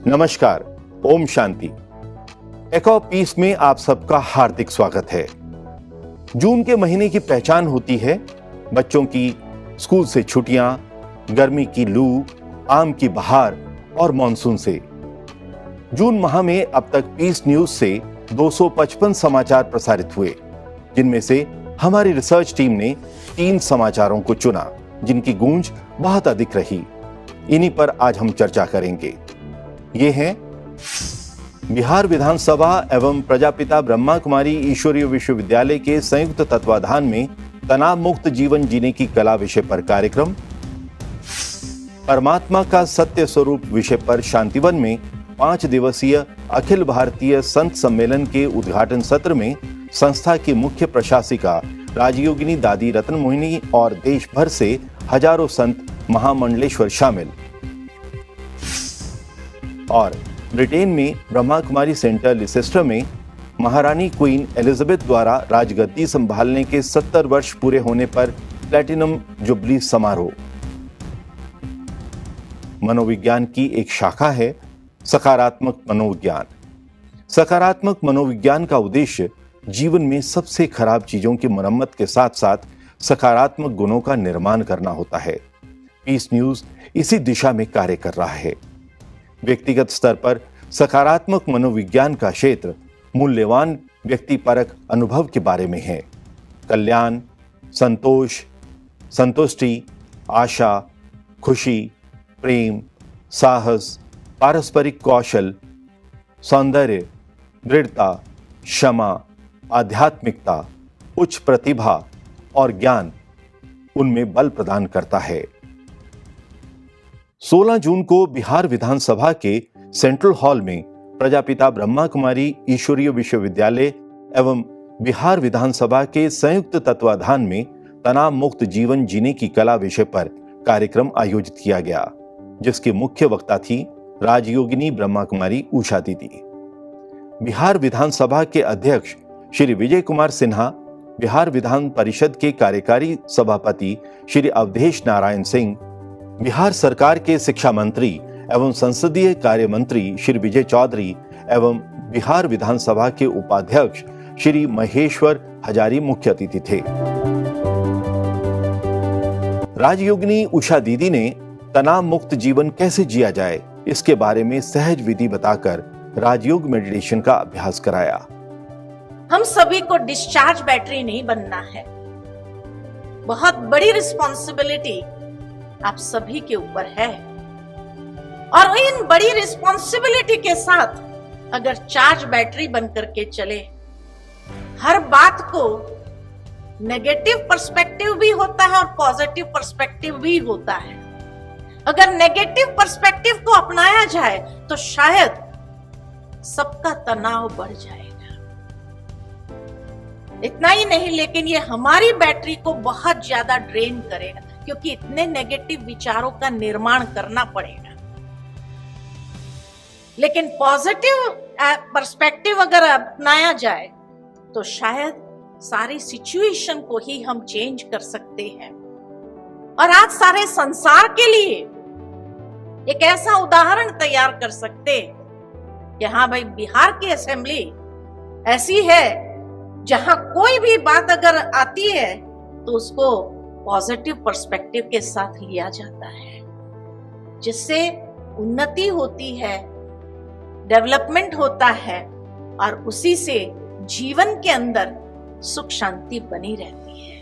नमस्कार, ओम शांति। एको पीस में आप सबका हार्दिक स्वागत है। जून के महीने की पहचान होती है बच्चों की स्कूल से छुट्टियां, गर्मी की लू, आम की बहार और मॉनसून से। जून माह में अब तक पीस न्यूज से 255 समाचार प्रसारित हुए, जिनमें से हमारी रिसर्च टीम ने 3 समाचारों को चुना जिनकी गूंज बहुत अधिक रही। इन्हीं पर आज हम चर्चा करेंगे। ये हैं बिहार विधानसभा एवं प्रजापिता ब्रह्मा कुमारी ईश्वरीय विश्वविद्यालय के संयुक्त तत्वाधान में तनाव मुक्त जीवन जीने की कला विषय पर कार्यक्रम, परमात्मा का सत्य स्वरूप विषय पर शांतिवन में 5 दिवसीय अखिल भारतीय संत सम्मेलन के उद्घाटन सत्र में संस्था की मुख्य प्रशासिका राजयोगिनी दादी रत्न मोहिनी और देश भर से हजारों संत महामंडलेश्वर शामिल, और ब्रिटेन में ब्रह्मा कुमारी सेंटर लिसेस्टर में महारानी क्वीन एलिजाबेथ द्वारा राजगद्दी संभालने के 70 वर्ष पूरे होने पर प्लैटिनम जुबली समारोह। मनोविज्ञान की एक शाखा है सकारात्मक मनोविज्ञान। सकारात्मक मनोविज्ञान का उद्देश्य जीवन में सबसे खराब चीजों की मरम्मत के साथ साथ सकारात्मक गुणों का निर्माण करना होता है। पीस न्यूज इसी दिशा में कार्य कर रहा है। व्यक्तिगत स्तर पर सकारात्मक मनोविज्ञान का क्षेत्र मूल्यवान व्यक्तिपरक अनुभव के बारे में है। कल्याण, संतोष, संतुष्टि, आशा, खुशी, प्रेम, साहस, पारस्परिक कौशल, सौंदर्य, दृढ़ता, क्षमा, आध्यात्मिकता, उच्च प्रतिभा और ज्ञान उनमें बल प्रदान करता है। 16 जून को बिहार विधानसभा के सेंट्रल हॉल में प्रजापिता ब्रह्मा कुमारी ईश्वरीय विश्वविद्यालय एवं बिहार विधानसभा के संयुक्त तत्वाधान में तनाव मुक्त जीवन जीने की कला विषय पर कार्यक्रम आयोजित किया गया, जिसकी मुख्य वक्ता थी राजयोगिनी ब्रह्मा कुमारी उषा दीदी। बिहार विधानसभा के अध्यक्ष श्री विजय कुमार सिन्हा, बिहार विधान परिषद के कार्यकारी सभापति श्री अवधेश नारायण सिंह, बिहार सरकार के शिक्षा मंत्री एवं संसदीय कार्य मंत्री श्री विजय चौधरी एवं बिहार विधानसभा के उपाध्यक्ष श्री महेश्वर हजारी मुख्य अतिथि थे। राजयोगिनी उषा दीदी ने तनाव मुक्त जीवन कैसे जिया जाए इसके बारे में सहज विधि बताकर राजयोग मेडिटेशन का अभ्यास कराया। हम सभी को डिस्चार्ज बैटरी नहीं बनना है। बहुत बड़ी रिस्पॉन्सिबिलिटी आप सभी के ऊपर है, और इन बड़ी रिस्पॉन्सिबिलिटी के साथ अगर चार्ज बैटरी बन करके चले, हर बात को नेगेटिव पर्सपेक्टिव भी होता है और पॉजिटिव पर्सपेक्टिव भी होता है। अगर नेगेटिव पर्सपेक्टिव को अपनाया जाए तो शायद सबका तनाव बढ़ जाएगा। इतना ही नहीं, लेकिन ये हमारी बैटरी को बहुत ज्यादा ड्रेन करेगा, क्योंकि इतने नेगेटिव विचारों का निर्माण करना पड़ेगा। लेकिन पॉजिटिव पर्सपेक्टिव अगर अपनाया जाए तो शायद सारी सिचुएशन को ही हम चेंज कर सकते हैं, और आज सारे संसार के लिए एक ऐसा उदाहरण तैयार कर सकते कि हाँ भाई, बिहार की असेंबली ऐसी है जहां कोई भी बात अगर आती है तो उसको पॉजिटिव पर्सपेक्टिव के साथ लिया जाता है, जिससे उन्नति होती है, डेवलपमेंट होता है, और उसी से जीवन के अंदर सुख शांति बनी रहती है।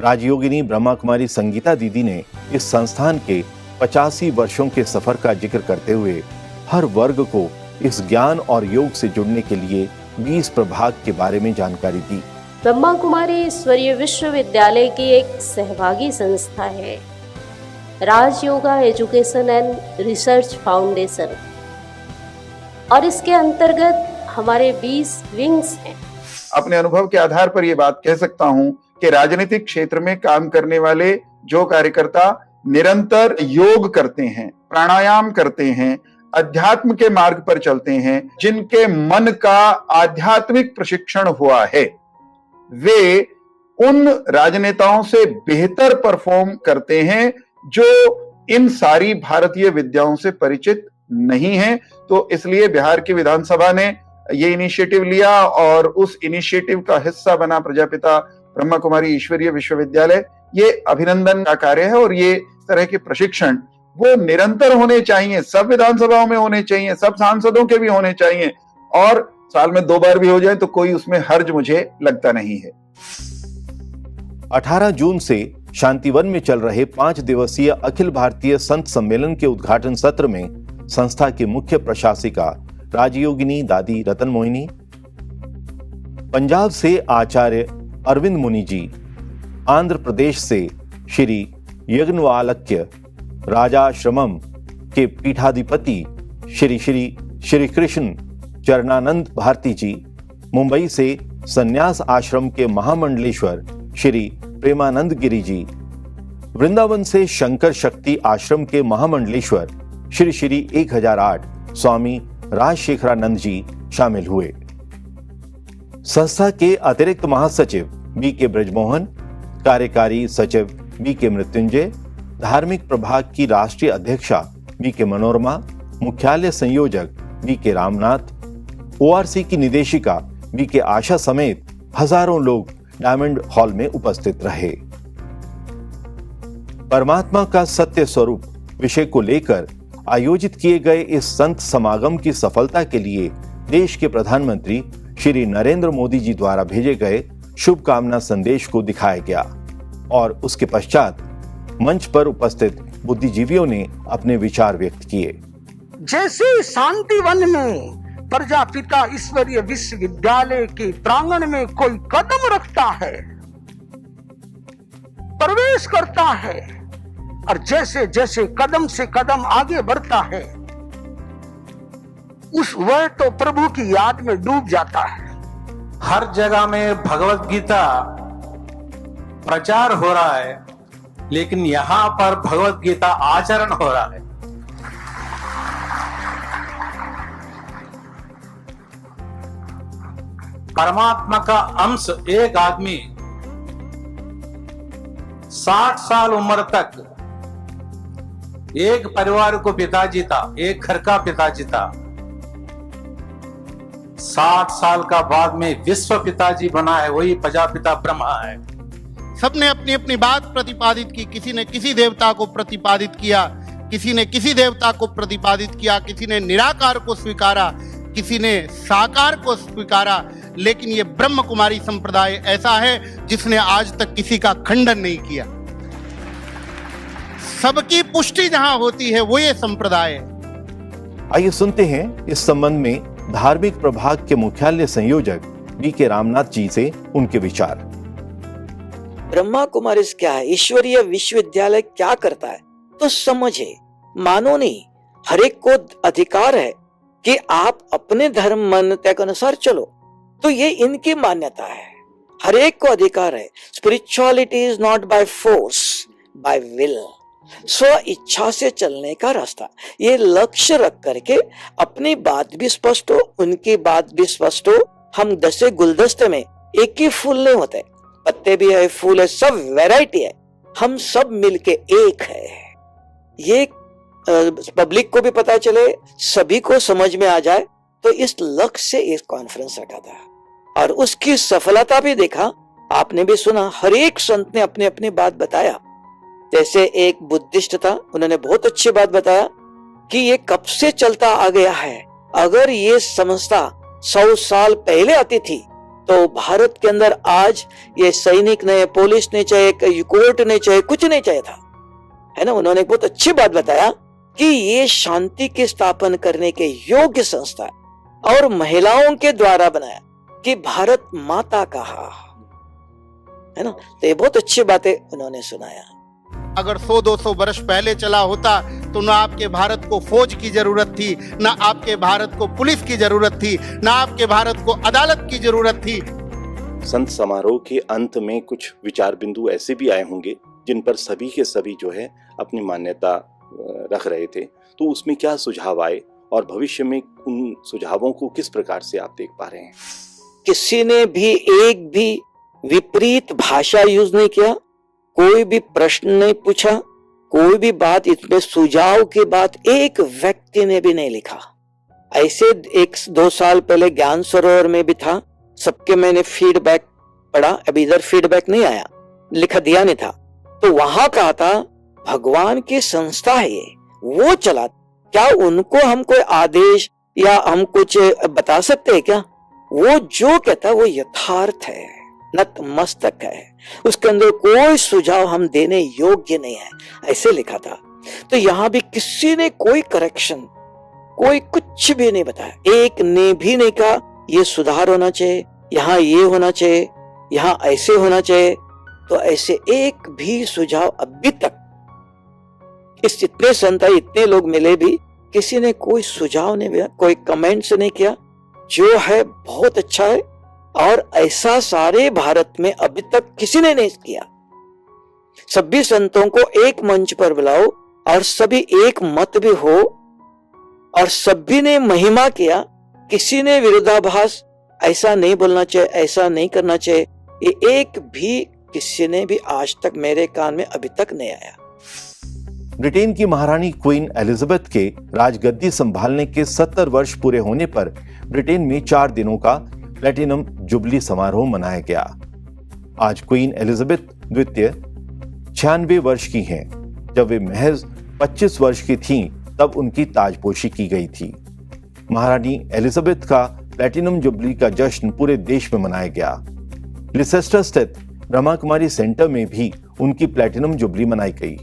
राजयोगिनी ब्रह्मा कुमारी संगीता दीदी ने इस संस्थान के 85 वर्षों के सफर का जिक्र करते हुए हर वर्ग को इस ज्ञान और योग से जुड़ने के लिए 20 प्रभाग के बारे में जानकारी दी। ब्रह्मा कुमारी ईश्वरीय विश्वविद्यालय की एक सहभागी संस्था है Rajyoga education and research foundation, और इसके अंतर्गत हमारे 20 विंग्स हैं। अपने अनुभव के आधार पर ये बात कह सकता हूं कि राजनीतिक क्षेत्र में काम करने वाले जो कार्यकर्ता निरंतर योग करते हैं, प्राणायाम करते हैं, अध्यात्म के मार्ग पर चलते हैं, जिनके मन का आध्यात्मिक प्रशिक्षण हुआ है, वे उन राजनेताओं से बेहतर परफॉर्म करते हैं जो इन सारी भारतीय विद्याओं से परिचित नहीं हैं। तो इसलिए बिहार की विधानसभा ने ये इनिशिएटिव लिया और उस इनिशिएटिव का हिस्सा बना प्रजापिता ब्रह्मा कुमारी ईश्वरीय विश्वविद्यालय। ये अभिनंदन का कार्य है और ये इस तरह के प्रशिक्षण वो निरंतर होने चाहिए, सब विधानसभाओं में होने चाहिए, सब सांसदों के भी होने चाहिए और साल में 2 बार भी हो जाए तो कोई उसमें हर्ज मुझे लगता नहीं है। 18 जून से शांतिवन में चल रहे 5 दिवसीय अखिल भारतीय संत सम्मेलन के उद्घाटन सत्र में संस्था की मुख्य प्रशासिका राजयोगिनी दादी रतन मोहिनी, पंजाब से आचार्य अरविंद मुनि जी, आंध्र प्रदेश से श्री यज्ञवालक्य राजाश्रमम के पीठाधिपति श्री श्री श्री कृष्ण चरणानंद भारती जी, मुंबई से संन्यास आश्रम के महामंडलेश्वर श्री प्रेमानंद गिरी जी, वृंदावन से शंकर शक्ति आश्रम के महामंडलेश्वर श्री श्री 1008 स्वामी राजशेखरानंद जी शामिल हुए। संस्था के अतिरिक्त महासचिव बी के ब्रजमोहन, कार्यकारी सचिव बी के मृत्युंजय, धार्मिक प्रभाग की राष्ट्रीय अध्यक्षा बी के मनोरमा, मुख्यालय संयोजक बी के रामनाथ, ओआरसी की निदेशिका बी के आशा समेत हजारों लोग डायमंड हॉल में उपस्थित रहे। परमात्मा का सत्य स्वरूप विषय को लेकर आयोजित किए गए इस संत समागम की सफलता के लिए देश के प्रधानमंत्री श्री नरेंद्र मोदी जी द्वारा भेजे गए शुभकामना संदेश को दिखाया गया और उसके पश्चात मंच पर उपस्थित बुद्धिजीवियों ने अपने विचार व्यक्त किए। जैसे शांतिवन में प्रजापिता ईश्वरीय विश्वविद्यालय के प्रांगण में कोई कदम रखता है, प्रवेश करता है और जैसे जैसे कदम से कदम आगे बढ़ता है वह तो प्रभु की याद में डूब जाता है। हर जगह में भगवत गीता प्रचार हो रहा है, लेकिन यहां पर भगवत गीता आचरण हो रहा है। परमात्मा का अंश एक आदमी 60 साल उम्र तक एक परिवार को पिताजी था, एक घर का पिताजी था। 60 साल का बाद में विश्व पिताजी बना है, वही प्रजापिता ब्रह्मा है। सबने अपनी अपनी बात प्रतिपादित की, किसी ने किसी देवता को प्रतिपादित किया, किसी ने किसी देवता को प्रतिपादित किया, किसी ने निराकार को स्वीकारा, किसी ने साकार को स्वीकारा, लेकिन ये ब्रह्म कुमारी संप्रदाय ऐसा है जिसने आज तक किसी का खंडन नहीं किया। सबकी पुष्टि जहां होती है वो ये संप्रदाय है। आइए सुनते हैं इस संबंध में धार्मिक प्रभाग के मुख्यालय संयोजक बी के रामनाथ जी से उनके विचार। ब्रह्मा कुमारी क्या है, ईश्वरीय विश्वविद्यालय क्या करता है, तो समझे, मानो नहीं, हर एक को अधिकार है कि आप अपने धर्म मान्यता के अनुसार चलो। तो ये इनकी मान्यता है, हर एक को अधिकार है। Spirituality is not by force, by will, स्व इच्छा से चलने का रास्ता। ये लक्ष्य रख करके अपनी बात भी स्पष्ट हो, उनकी बात भी स्पष्ट हो। हम 10 गुलदस्ते में एक ही फूल नहीं होते, पत्ते भी है, फूल है, सब वैरायटी है, हम सब मिलके एक है। ये पब्लिक को भी पता चले, सभी को समझ में आ जाए, तो इस लक्ष्य से एक कॉन्फ्रेंस रखा था और उसकी सफलता भी देखा। आपने भी सुना, हर एक संत ने अपनी अपनी बात बताया। जैसे एक बुद्धिस्ट था, उन्होंने बहुत अच्छी बात बताया कि ये कब से चलता आ गया है। अगर ये संस्था 100 साल पहले आती थी तो भारत के अंदर आज ये सैनिक नहीं, पुलिस नहीं चाहिए, कोर्ट नहीं चाहिए, कुछ नहीं चाहिए था, है ना। उन्होंने बहुत अच्छी बात बताया कि ये शांति की स्थापना करने के योग्य संस्था है और महिलाओं के द्वारा बनाया कि भारत माता कहा, है ना। तो ये बहुत अच्छी बातें उन्होंने सुनाया। अगर 100-200 वर्ष पहले चला होता तो ना आपके भारत को फौज की जरूरत थी, ना आपके भारत को पुलिस की जरूरत थी, ना आपके भारत को अदालत की जरूरत थी। संत समारोह के अंत में कुछ विचार बिंदु ऐसे भी आए होंगे जिन पर सभी के सभी जो है अपनी मान्यता रख रहे थे, तो उसमें क्या सुझाव आए और भविष्य में उन सुझावों को किस प्रकार से आप देख पा रहे हैं? किसी ने भी एक भी विपरीत भाषा यूज नहीं किया, कोई भी प्रश्न नहीं पूछा, कोई भी बात इसमें सुझाव की बात एक व्यक्ति ने भी नहीं लिखा। ऐसे 1-2 साल पहले ज्ञान सरोवर में भी था, सबके मैंने फीडबैक पढ़ा, अभी इधर फीडबैक नहीं आया, लिखा दिया नहीं था। तो वहां कहा था भगवान की संस्था है ये, वो चला, क्या उनको हम कोई आदेश या हम कुछ बता सकते हैं क्या? वो जो कहता है वो यथार्थ है, नतमस्तक है, उसके अंदर कोई सुझाव हम देने योग्य नहीं है, ऐसे लिखा था। तो यहां भी किसी ने कोई करेक्शन, कोई कुछ भी नहीं बताया, एक ने भी नहीं कहा ये सुधार होना चाहिए, यहाँ ये होना चाहिए, यहाँ ऐसे होना चाहिए। तो ऐसे एक भी सुझाव अभी तक इस इतने संत इतने लोग मिले भी किसी ने कोई सुझाव नहीं दिया, कोई कमेंट्स नहीं किया। जो है बहुत अच्छा है और ऐसा सारे भारत में अभी तक किसी ने नहीं किया। सभी संतों को एक मंच पर बुलाओ और सभी एक मत भी हो और सभी ने महिमा किया, किसी ने विरोधाभास ऐसा नहीं बोलना चाहिए, ऐसा नहीं करना चाहिए, ये एक भी किसी ने भी आज तक मेरे कान में अभी तक नहीं आया। ब्रिटेन की महारानी क्वीन एलिजाबेथ के राजगद्दी संभालने के 70 वर्ष पूरे होने पर ब्रिटेन में 4 दिनों का प्लैटिनम जुबली समारोह मनाया गया। आज क्वीन एलिजाबेथ द्वितीय 96 वर्ष की हैं। जब वे महज 25 वर्ष की थीं, तब उनकी ताजपोशी की गई थी। महारानी एलिजाबेथ का प्लैटिनम जुबली का जश्न पूरे देश में मनाया गया। लिसेस्टर स्थित ब्रह्मा कुमारी सेंटर में भी उनकी प्लैटिनम जुबली मनाई गई।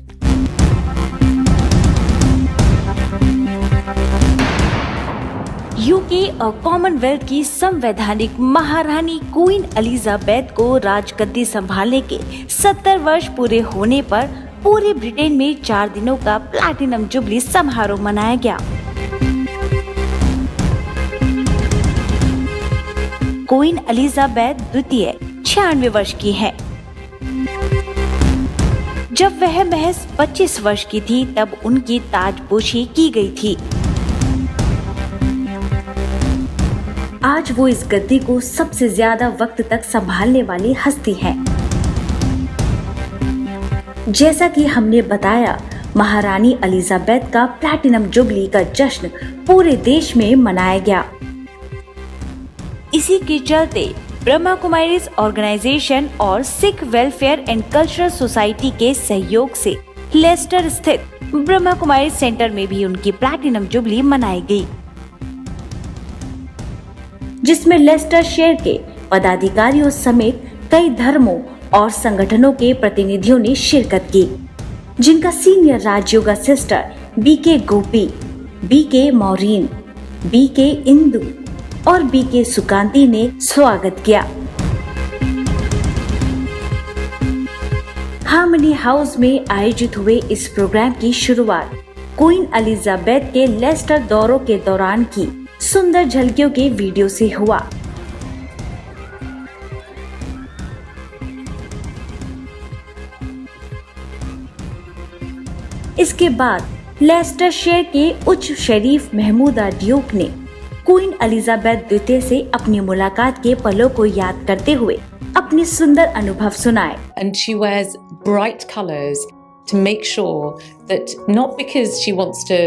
यूके और कॉमनवेल्थ की संवैधानिक महारानी क्वीन एलिजाबेथ को राजगद्दी संभालने के 70 वर्ष पूरे होने पर पूरे ब्रिटेन में 4 दिनों का प्लैटिनम जुबली समारोह मनाया गया। क्वीन एलिजाबेथ द्वितीय 96 वर्ष की है। जब वह महज 25 वर्ष की थी, तब उनकी ताजपोशी की गई थी। आज वो इस गद्दी को सबसे ज्यादा वक्त तक संभालने वाली हस्ती है। जैसा कि हमने बताया, महारानी एलिजाबेथ का प्लैटिनम जुबली का जश्न पूरे देश में मनाया गया। इसी के चलते ब्रह्मा कुमारीज ऑर्गेनाइजेशन और Sikh welfare and cultural society के सहयोग से लेस्टर स्थित ब्रह्मा कुमारी सेंटर में भी उनकी प्लैटिनम जुबली मनाई गई, जिसमें लेस्टर शहर के पदाधिकारियों समेत कई धर्मों और संगठनों के प्रतिनिधियों ने शिरकत की, जिनका सीनियर राजयोगा सिस्टर बीके गोपी, बीके मौरीन, बीके इंदु और बीके सुकांती ने स्वागत किया। हार्मनी हाउस में आयोजित हुए इस प्रोग्राम की शुरुआत क्वीन एलिजाबेथ के लेस्टर दौरों के दौरान की सुंदर झलकियों के वीडियो से हुआ। इसके बाद लेस्टर शहर के उच्च शरीफ महमूदा ड्यूक ने क्वीन एलिजाबेथ द्वितीय से अपनी मुलाकात के पलों को याद करते हुए अपने सुंदर अनुभव सुनाए। And she wears bright colours to make sure that not because she wants to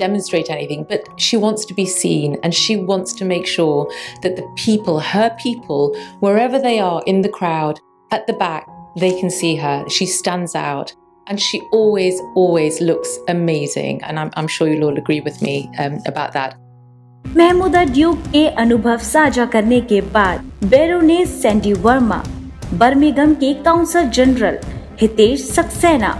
demonstrate anything, but she wants to be seen, and she wants to make sure that the people, her people, wherever they are in the crowd, at the back, they can see her. She stands out. And she always looks amazing. And I'm sure you'll all agree with me about that. Mahmooda Duke के अनुभव साझा करने के बाद baroness Sandy Verma, Birmingham के consul general Hitesh Saxena,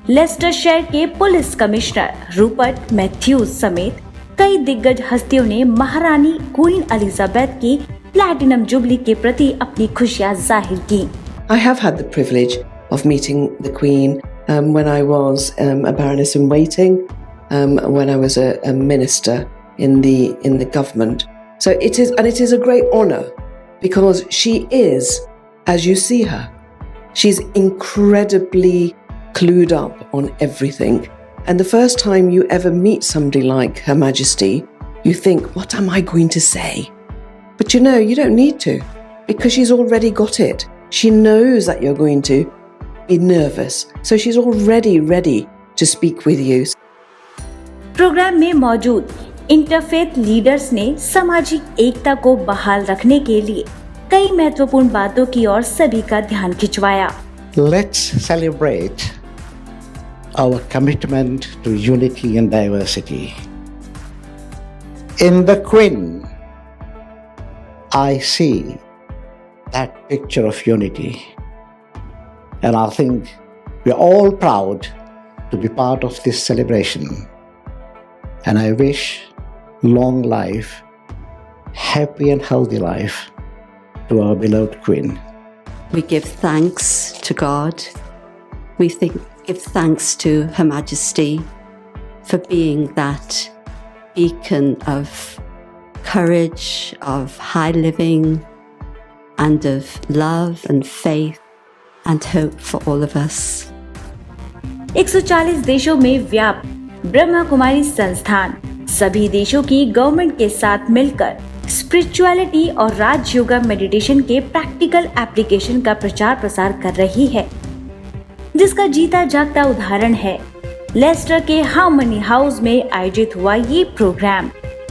Leicester शहर के police commissioner Rupert Mathews समेत कई दिग्गज हस्तियों ने महारानी क्वीन एलिजाबेथ की प्लैटिनम जुबली के प्रति अपनी खुशियां जाहिर की। I have had the privilege of meeting the Queen when I was a Baroness in waiting, when I was a minister in the government. So it is a great honor because she is, as you see her, she's incredibly clued up on everything. And the first time you ever meet somebody like Her Majesty, you think, what am I going to say? But you don't need to. because she's already got it. She knows that you're going to be nervous, so she's already ready to speak with you. Programme में मौजूद interfaith leaders ने सामाजिक एकता को बहाल रखने के लिए कई महत्वपूर्ण बातों की ओर सभी का ध्यान खिंचवाया। Let's celebrate our commitment to unity and diversity. In the Queen, I see that picture of unity, and I think we're all proud to be part of this celebration. And I wish long life, happy and healthy life to our beloved Queen. We give thanks to God. We give thanks to Her Majesty for being that beacon of courage, of high living, and of love and faith and hope for all of us. 140 देशों में व्याप्त ब्रह्मा कुमारी संस्थान सभी देशों की government के साथ मिलकर स्पिरिचुअलिटी और राज योगा मेडिटेशन के प्रैक्टिकल एप्लीकेशन का प्रचार प्रसार कर रही है, जिसका जीता जागता उदाहरण है लेस्टर के हार्मनी हाउस में आयोजित हुआ ये प्रोग्राम,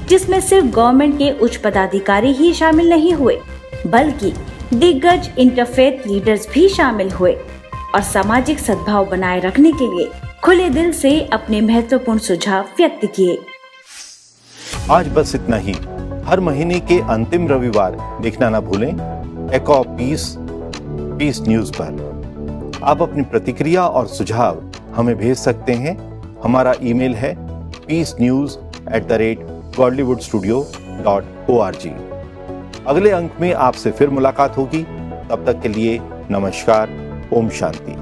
जिसमें सिर्फ गवर्नमेंट के उच्च पदाधिकारी ही शामिल नहीं हुए, बल्कि दिग्गज इंटरफेथ लीडर्स भी शामिल हुए और सामाजिक सद्भाव बनाए रखने के लिए खुले दिल से अपने महत्वपूर्ण सुझाव व्यक्त किए। आज बस इतना ही। हर महीने के अंतिम रविवार देखना ना भूलें एको पीस न्यूज पर। आप अपनी प्रतिक्रिया और सुझाव हमें भेज सकते हैं। हमारा ईमेल है peacenews@godlywoodstudio.org। अगले अंक में आपसे फिर मुलाकात होगी। तब तक के लिए नमस्कार। ओम शांति।